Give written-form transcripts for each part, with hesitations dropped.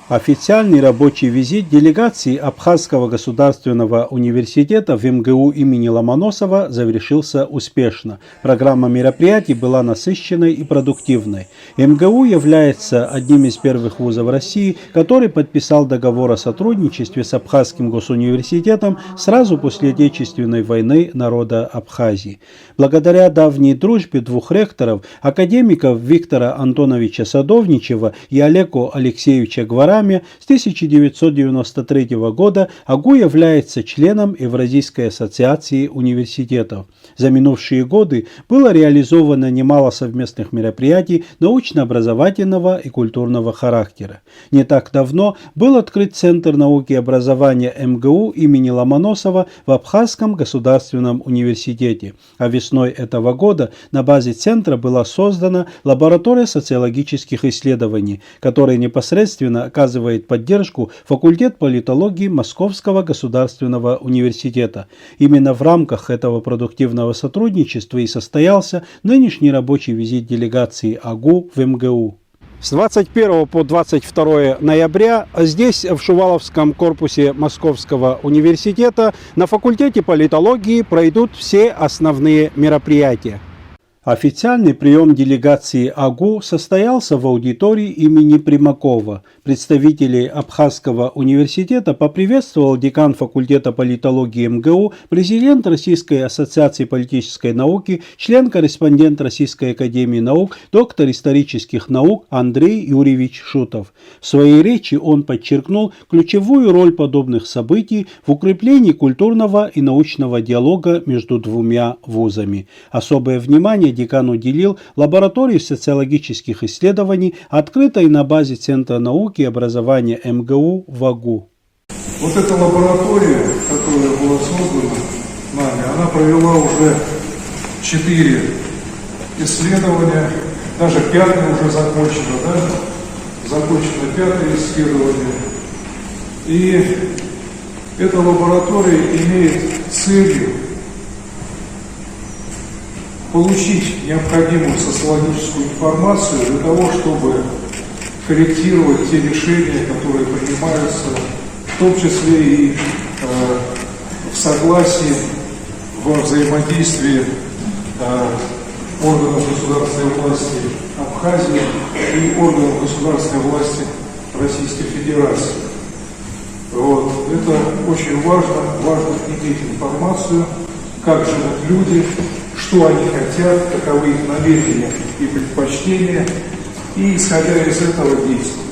Официальный рабочий визит делегации Абхазского государственного университета в МГУ имени Ломоносова завершился успешно. Программа мероприятий была насыщенной и продуктивной. МГУ является одним из первых вузов России, который подписал договор о сотрудничестве с Абхазским госуниверситетом сразу после Отечественной войны народа Абхазии. Благодаря давней дружбе двух ректоров, академиков Виктора Антоновича Садовничева и Олега Алексеевича Гвара, с 1993 года АГУ является членом Евразийской ассоциации университетов. За минувшие годы было реализовано немало совместных мероприятий научно-образовательного и культурного характера. Не так давно был открыт Центр науки и образования МГУ имени Ломоносова в Абхазском государственном университете, а весной этого года на базе центра была создана лаборатория социологических исследований, которая непосредственно оказывает поддержку факультет политологии Московского государственного университета. Именно в рамках этого продуктивного сотрудничества и состоялся нынешний рабочий визит делегации АГУ в МГУ. С 21 по 22 ноября здесь, в Шуваловском корпусе Московского университета, на факультете политологии пройдут все основные мероприятия. Официальный прием делегации АГУ состоялся в аудитории имени Примакова. Представителей Абхазского университета поприветствовал декан факультета политологии МГУ, президент Российской ассоциации политической науки, член-корреспондент Российской академии наук, доктор исторических наук Андрей Юрьевич Шутов. В своей речи он подчеркнул ключевую роль подобных событий в укреплении культурного и научного диалога между двумя вузами. Особое внимание декан уделил лаборатории социологических исследований, открытой на базе Центра науки и образования МГУ в АГУ. Вот эта лаборатория, которая была создана нами, она провела уже 4 исследования, даже 5-е уже закончено, да? Закончено 5-е исследование. И эта лаборатория имеет целью получить необходимую социологическую информацию для того, чтобы корректировать те решения, которые принимаются, в том числе и в согласии, во взаимодействии органов государственной власти Абхазии и органов государственной власти Российской Федерации. Вот. Это очень важно иметь информацию, как живут люди, что они хотят, каковы их намерения и предпочтения, и, исходя из этого, действовать.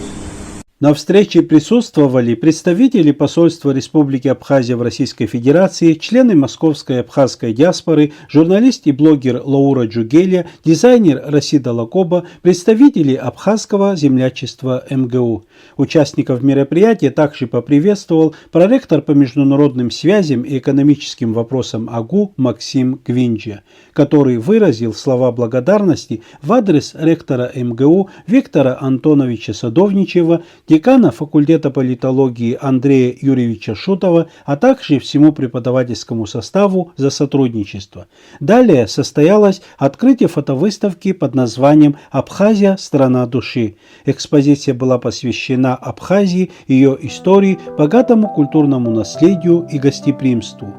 На встрече присутствовали представители посольства Республики Абхазия в Российской Федерации, члены московской абхазской диаспоры, журналист и блогер Лаура Джугелия, дизайнер Расида Лакоба, представители абхазского землячества МГУ. Участников мероприятия также поприветствовал проректор по международным связям и экономическим вопросам АГУ Максим Гвинджа, который выразил слова благодарности в адрес ректора МГУ Виктора Антоновича Садовничева, декана факультета политологии Андрея Юрьевича Шутова, а также всему преподавательскому составу за сотрудничество. Далее состоялось открытие фотовыставки под названием «Абхазия. Страна души». Экспозиция была посвящена Абхазии, ее истории, богатому культурному наследию и гостеприимству.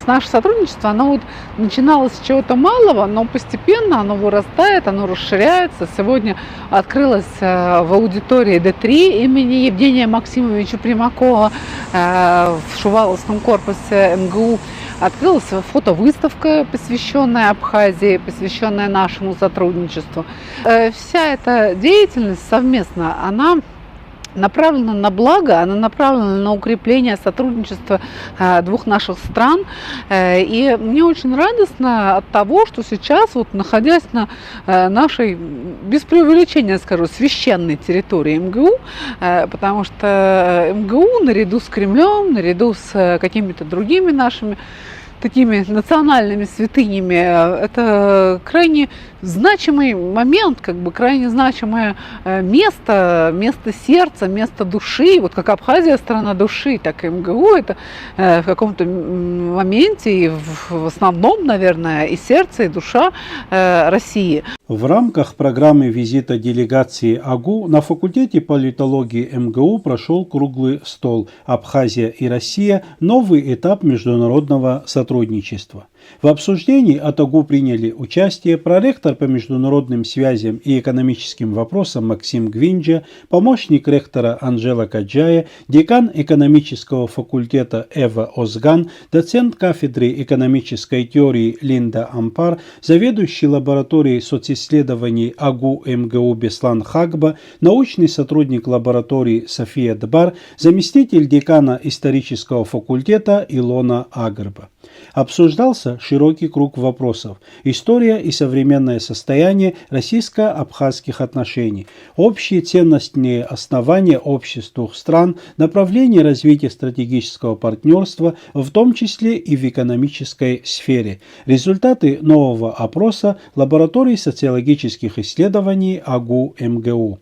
Наше сотрудничество, оно начиналось с чего-то малого, но постепенно оно вырастает, оно расширяется. Сегодня открылось в аудитории Д3 имени Евгения Максимовича Примакова в Шуваловском корпусе МГУ открылась фотовыставка, посвященная Абхазии, посвященная нашему сотрудничеству. Вся эта деятельность совместно, она направлена на благо, она направлена на укрепление сотрудничества двух наших стран. И мне очень радостно от того, что сейчас, вот, находясь на нашей, без преувеличения скажу, священной территории МГУ, потому что МГУ наряду с Кремлем, наряду с какими-то другими нашими такими национальными святынями, это крайне значимый момент, как бы крайне значимое место сердца, место души. Вот как Абхазия страна души, так и МГУ это в каком-то моменте и в основном, наверное, и сердце, и душа России. В рамках программы визита делегации АГУ на факультете политологии МГУ прошел круглый стол «Абхазия и Россия. Новый этап международного сотрудничества». В обсуждении от АГУ приняли участие проректор по международным связям и экономическим вопросам Максим Гвинджа, помощник ректора Анжела Каджая, декан экономического факультета Эва Озган, доцент кафедры экономической теории Линда Ампар, заведующий лабораторией социсследований АГУ МГУ Беслан Хагба, научный сотрудник лаборатории София Дбар, заместитель декана исторического факультета Илона Агрба. Обсуждался широкий круг вопросов: история и современное состояние российско-абхазских отношений, общие ценностные основания обществ двух стран, направления развития стратегического партнерства, в том числе и в экономической сфере, результаты нового опроса лаборатории социологических исследований АГУ МГУ.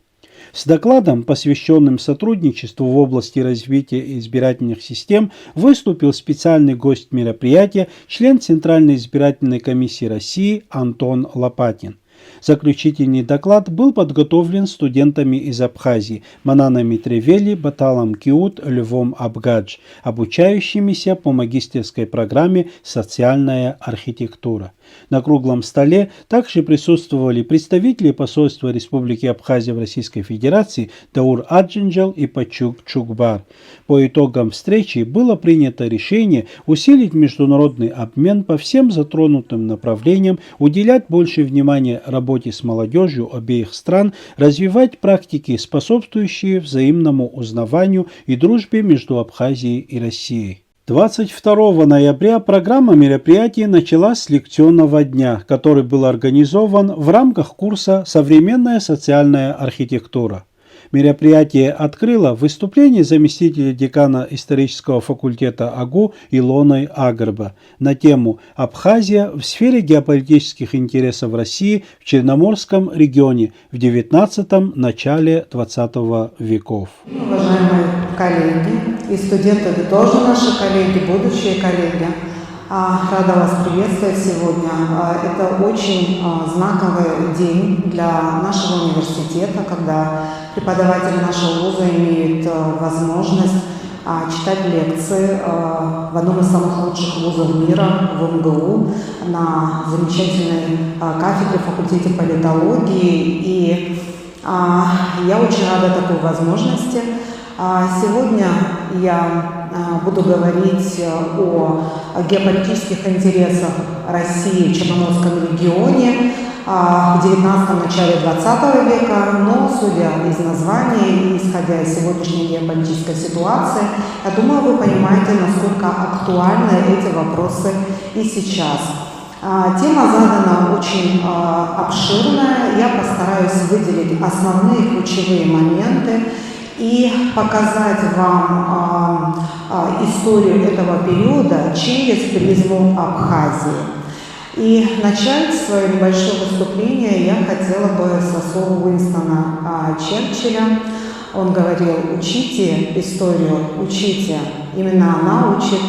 С докладом, посвященным сотрудничеству в области развития избирательных систем, выступил специальный гость мероприятия, член Центральной избирательной комиссии России Антон Лопатин. Заключительный доклад был подготовлен студентами из Абхазии Манана Митревели, Баталом Киут, Львом Абгадж, обучающимися по магистерской программе «Социальная архитектура». На круглом столе также присутствовали представители посольства Республики Абхазия в Российской Федерации Даур Аджинджал и Пачук Чукбар. По итогам встречи было принято решение усилить международный обмен по всем затронутым направлениям, уделять больше внимания работе с молодежью обеих стран, развивать практики, способствующие взаимному узнаванию и дружбе между Абхазией и Россией. 22 ноября программа мероприятий началась с лекционного дня, который был организован в рамках курса «Современная социальная архитектура». Мероприятие открыло выступление заместителя декана исторического факультета АГУ Илоной Агрба на тему «Абхазия в сфере геополитических интересов России в Черноморском регионе в XIX – начале XX веков». Уважаемые коллеги и студенты, это тоже наши коллеги, будущие коллеги. Рада вас приветствовать сегодня. Это очень знаковый день для нашего университета, когда преподаватели нашего вуза имеют возможность читать лекции в одном из самых лучших вузов мира, в МГУ, на замечательной кафедре, факультете политологии. И я очень рада такой возможности. Сегодня я буду говорить о геополитических интересах России в Черноморском регионе в XIX – начале XX века, но, судя из названия и исходя из сегодняшней геополитической ситуации, я думаю, вы понимаете, насколько актуальны эти вопросы и сейчас. Тема задана очень обширная, я постараюсь выделить основные ключевые моменты и показать вам историю этого периода через призму Абхазии. И начать свое небольшое выступление я хотела бы со слов Уинстона Черчилля. Он говорил: учите историю, учите. Именно она учит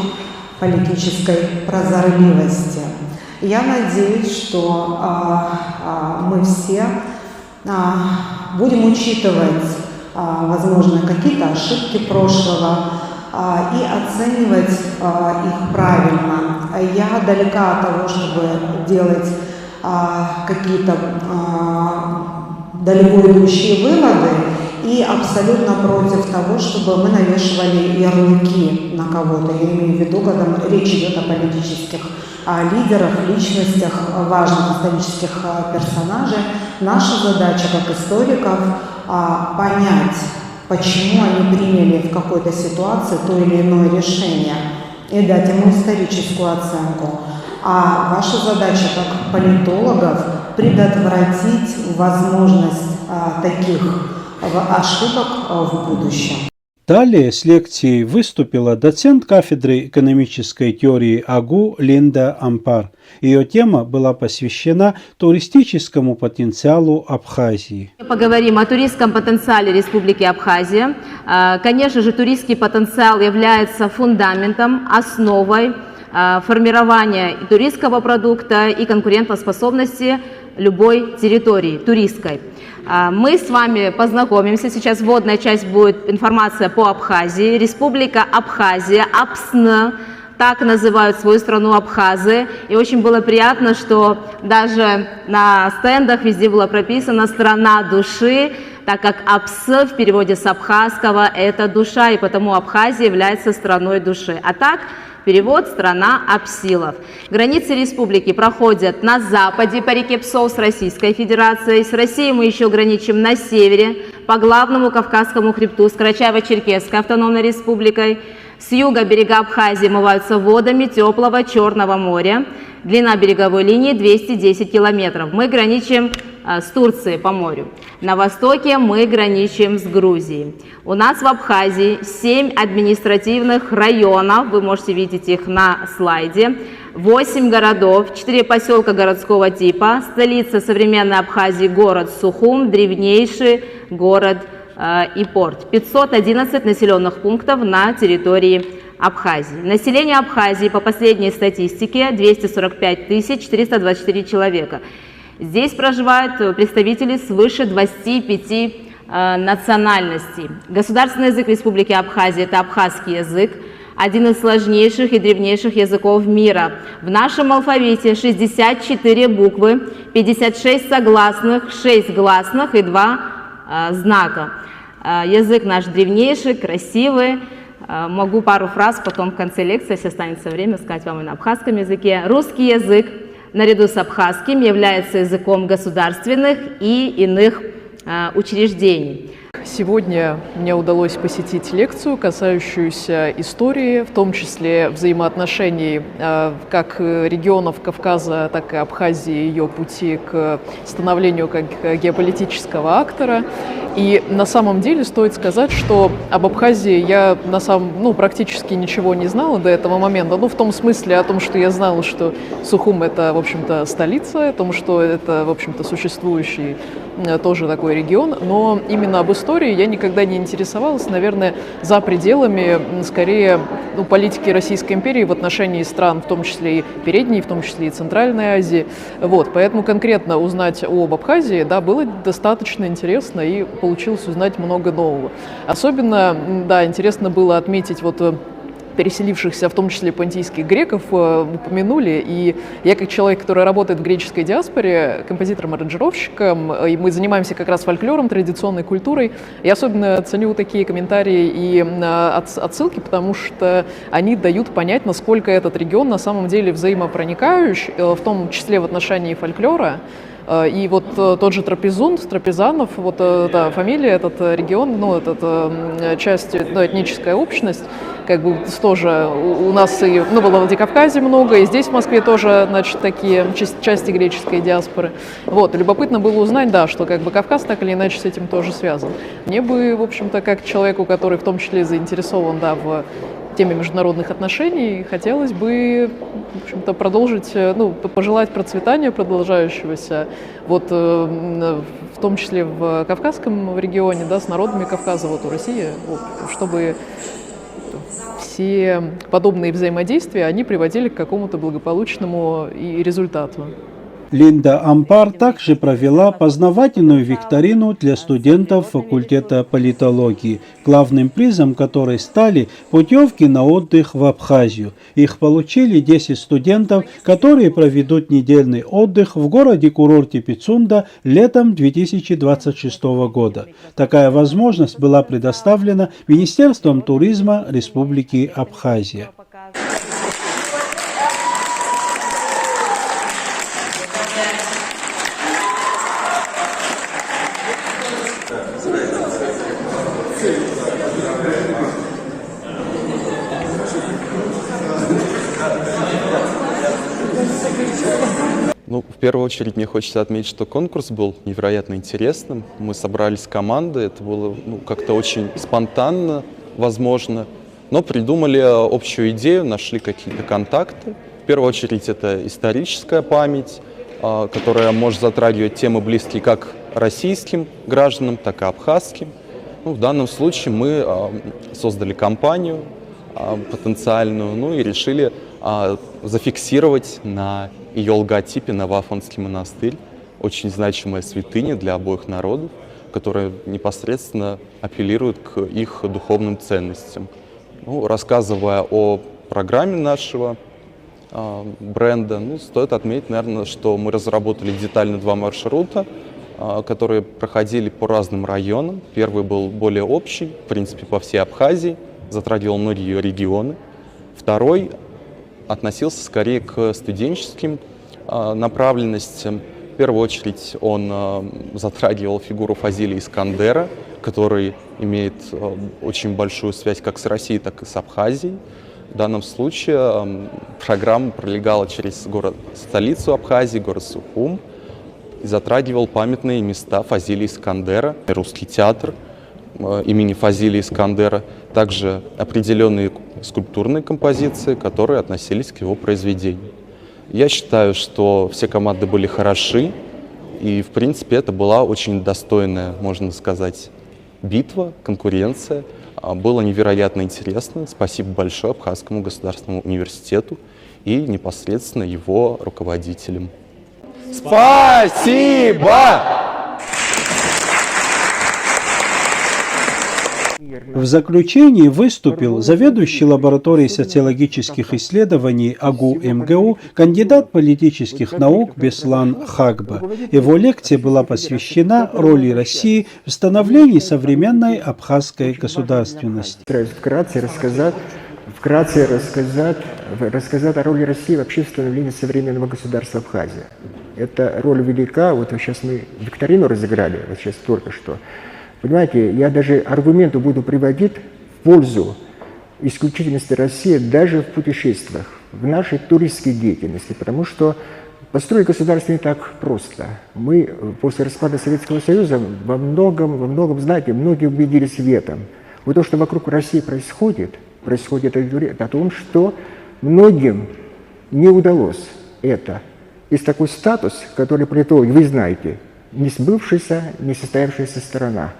политической прозорливости. Я надеюсь, что мы все будем учитывать, возможно, какие-то ошибки прошлого и оценивать их правильно. Я далека от того, чтобы делать какие-то далеко идущие выводы, и и абсолютно против того, чтобы мы навешивали ярлыки на кого-то. Я имею в виду, когда речь идет о политических лидерах, личностях, важных исторических персонажей. Наша задача как историков понять, почему они приняли в какой-то ситуации то или иное решение и дать ему историческую оценку. А ваша задача как политологов предотвратить возможность таких ошибок в будущем. Далее с лекцией выступила доцент кафедры экономической теории АГУ Линда Ампар. Ее тема была посвящена туристическому потенциалу Абхазии. Поговорим о туристском потенциале Республики Абхазия. Конечно же, туристский потенциал является фундаментом, основой формирования туристского продукта и конкурентоспособности любой территории туристской. Мы с вами познакомимся. Сейчас вводная часть будет информация по Абхазии. Республика Абхазия, АПСН, так называют свою страну абхазы. И очень было приятно, что даже на стендах везде было прописано «страна души», так как АПС в переводе с абхазского – это душа, и потому Абхазия является страной души. А так, перевод «страна апсилов». Границы республики проходят на западе по реке Псов с Российской Федерацией. С Россией мы еще граничим на севере по главному Кавказскому хребту с Карачаево-Черкесской автономной республикой. С юга берега Абхазии омываются водами теплого Черного моря. Длина береговой линии 210 километров. Мы граничим с Турцией по морю. На востоке мы граничим с Грузией. У нас в Абхазии 7 административных районов, вы можете видеть их на слайде, 8 городов, 4 поселка городского типа, столица современной Абхазии город Сухум, древнейший город и порт. 511 населенных пунктов на территории Абхазии. Население Абхазии по последней статистике 245 424 человека. Здесь проживают представители свыше 25 национальностей. Государственный язык Республики Абхазия – это абхазский язык, один из сложнейших и древнейших языков мира. В нашем алфавите 64 буквы, 56 согласных, 6 гласных и 2 знака. Язык наш древнейший, красивый. Могу пару фраз потом в конце лекции, если останется время, сказать вам и на абхазском языке. Русский язык наряду с абхазским является языком государственных и иных учреждений. Сегодня мне удалось посетить лекцию, касающуюся истории, в том числе взаимоотношений как регионов Кавказа, так и Абхазии, ее пути к становлению как геополитического актора. И на самом деле стоит сказать, что об Абхазии я практически ничего не знала до этого момента. В том смысле о том, что я знала, что Сухум – это, в общем-то, столица, о том, что это, в общем-то, существующий тоже такой регион, но именно об истории я никогда не интересовалась, наверное, за пределами, скорее, политики Российской империи в отношении стран, в том числе и Передней, в том числе и Центральной Азии. Поэтому конкретно узнать об Абхазии, было достаточно интересно и получилось узнать много нового. Особенно, интересно было отметить переселившихся, в том числе понтийских греков, упомянули. И я, как человек, который работает в греческой диаспоре, композитором-аранжировщиком, и мы занимаемся как раз фольклором, традиционной культурой, я особенно ценю такие комментарии и отсылки, потому что они дают понять, насколько этот регион на самом деле взаимопроникающий, в том числе в отношении фольклора. И тот же Трапезунд, Трапезанов, эта фамилия, этот регион, часть, этническая общность, тоже у нас и во Владикавказе много, и здесь в Москве тоже, такие части греческой диаспоры. Любопытно было узнать, что Кавказ так или иначе с этим тоже связан. Мне бы, в общем-то, как человеку, который в том числе заинтересован, в теме международных отношений, хотелось бы, в общем-то, продолжить, пожелать процветания продолжающегося, в том числе в Кавказском регионе, с народами Кавказа, у России, чтобы все подобные взаимодействия, они приводили к какому-то благополучному результату. Линда Ампар также провела познавательную викторину для студентов факультета политологии, главным призом которой стали путевки на отдых в Абхазию. Их получили 10 студентов, которые проведут недельный отдых в городе-курорте Пицунда летом 2026 года. Такая возможность была предоставлена Министерством туризма Республики Абхазия. Ну, в первую очередь мне хочется отметить, что конкурс был невероятно интересным. Мы собрались командой, это было как-то очень спонтанно, возможно, но придумали общую идею, нашли какие-то контакты. В первую очередь это историческая память, которая может затрагивать темы, близкие как российским гражданам, так и абхазским. В данном случае мы создали компанию потенциальную, и решили зафиксировать на ее логотипе Новоафонский монастырь, очень значимая святыня для обоих народов, которая непосредственно апеллирует к их духовным ценностям. Рассказывая о программе нашего бренда, стоит отметить, наверное, что мы разработали детально 2 маршрута, которые проходили по разным районам. Первый был более общий, в принципе, по всей Абхазии, затрагивал многие регионы. Второй относился скорее к студенческим направленностям. В первую очередь он затрагивал фигуру Фазилия Искандера, который имеет очень большую связь как с Россией, так и с Абхазией. В данном случае программа пролегала через столицу Абхазии, город Сухум, и затрагивал памятные места Фазилия Искандера, русский театр имени Фазилия Искандера, также определенные скульптурные композиции, которые относились к его произведению. Я считаю, что все команды были хороши, и, в принципе, это была очень достойная, можно сказать, битва, конкуренция. Было невероятно интересно. Спасибо большое Абхазскому государственному университету и непосредственно его руководителям. Спасибо! В заключении выступил заведующий лабораторией социологических исследований АГУ МГУ, кандидат политических наук Беслан Хагба. Его лекция была посвящена роли России в становлении современной абхазской государственности. Вкратце рассказать о роли России вообще в становлении современного государства Абхазия. Эта роль велика. Вот сейчас мы викторину разыграли, вот сейчас только что. Понимаете, я даже аргументы буду приводить в пользу исключительности России даже в путешествиях, в нашей туристской деятельности, потому что построить государство не так просто. Мы после распада Советского Союза во многом, знаете, многие убедились в этом. Вот то, что вокруг России происходит о том, что многим не удалось это. Есть такой статус, который притом, вы знаете, не сбывшаяся, не состоявшаяся сторона.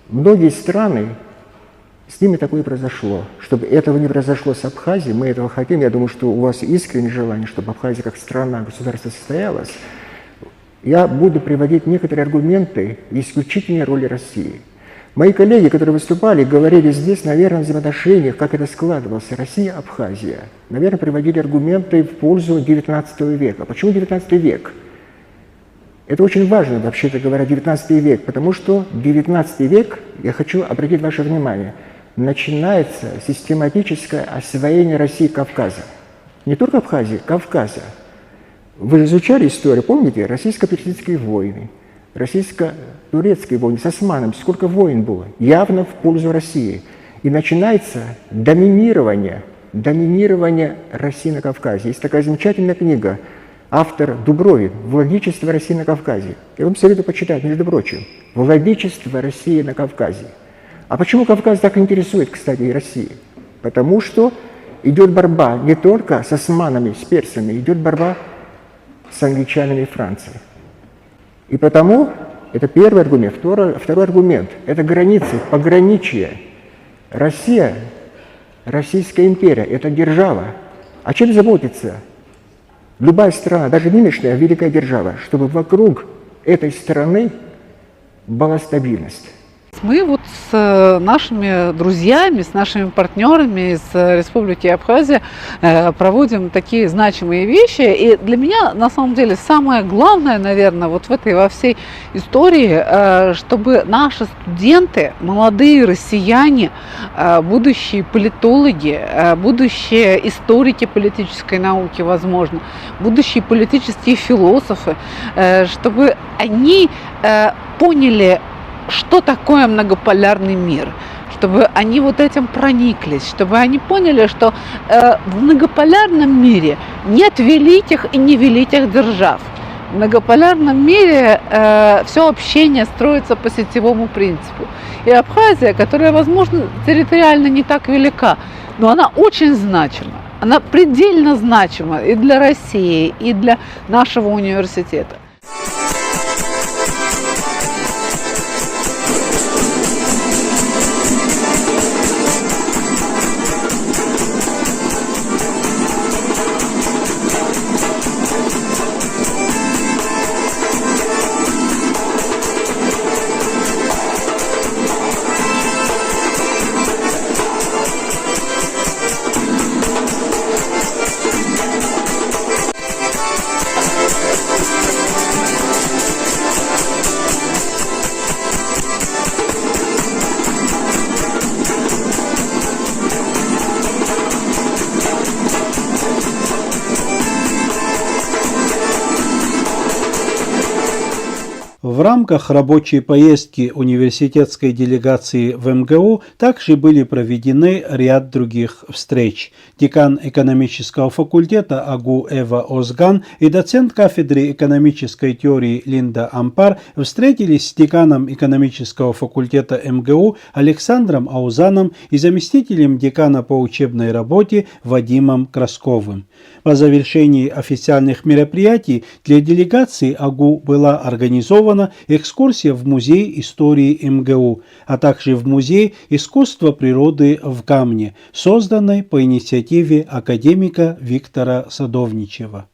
Многие страны, с ними такое произошло. Чтобы этого не произошло с Абхазией, мы этого хотим. Я думаю, что у вас искреннее желание, чтобы Абхазия как страна, государство состоялось. Я буду приводить некоторые аргументы исключительной роли России. Мои коллеги, которые выступали, говорили здесь, наверное, в взаимоотношениях, как это складывалось, Россия-Абхазия. Наверное, приводили аргументы в пользу XIX века. Почему XIX век? Это очень важно, вообще-то говоря, XIX век, потому что XIX век, я хочу обратить ваше внимание, начинается систематическое освоение России Кавказа. Не только Абхазии, Кавказа. Вы изучали историю, помните, российско-персидские войны, российско-турецкие войны с османами, сколько войн было, явно в пользу России. И начинается доминирование России на Кавказе. Есть такая замечательная книга, автор Дубровин «Владычество России на Кавказе». Я вам советую почитать, между прочим. «Владычество России на Кавказе». А почему Кавказ так интересует, кстати, и России? Потому что идет борьба не только с османами, с персами, идет борьба с англичанами и Францией. И потому, это первый аргумент. Второй аргумент – это границы, пограничье. Россия, Российская империя – это держава. О чем заботится Любая страна, даже нынешняя великая держава, чтобы вокруг этой страны была стабильность. Мы вот с нашими друзьями, с нашими партнерами из Республики Абхазия проводим такие значимые вещи. И для меня, на самом деле, самое главное, наверное, вот в этой во всей истории, чтобы наши студенты, молодые россияне, будущие политологи, будущие историки политической науки, возможно, будущие политические философы, чтобы они поняли, что такое многополярный мир, чтобы они вот этим прониклись, чтобы они поняли, что в многополярном мире нет великих и невеликих держав. В многополярном мире все общение строится по сетевому принципу. И Абхазия, которая, возможно, территориально не так велика, но она очень значима. Она предельно значима и для России, и для нашего университета. В рамках рабочей поездки университетской делегации в МГУ также были проведены ряд других встреч. Декан экономического факультета АГУ Эва Озган и доцент кафедры экономической теории Линда Ампар встретились с деканом экономического факультета МГУ Александром Аузаном и заместителем декана по учебной работе Вадимом Красковым. По завершении официальных мероприятий для делегации АГУ была организована экскурсия в Музей истории МГУ, а также в Музей искусства природы в Камне, созданный по инициативе академика Виктора Садовничева.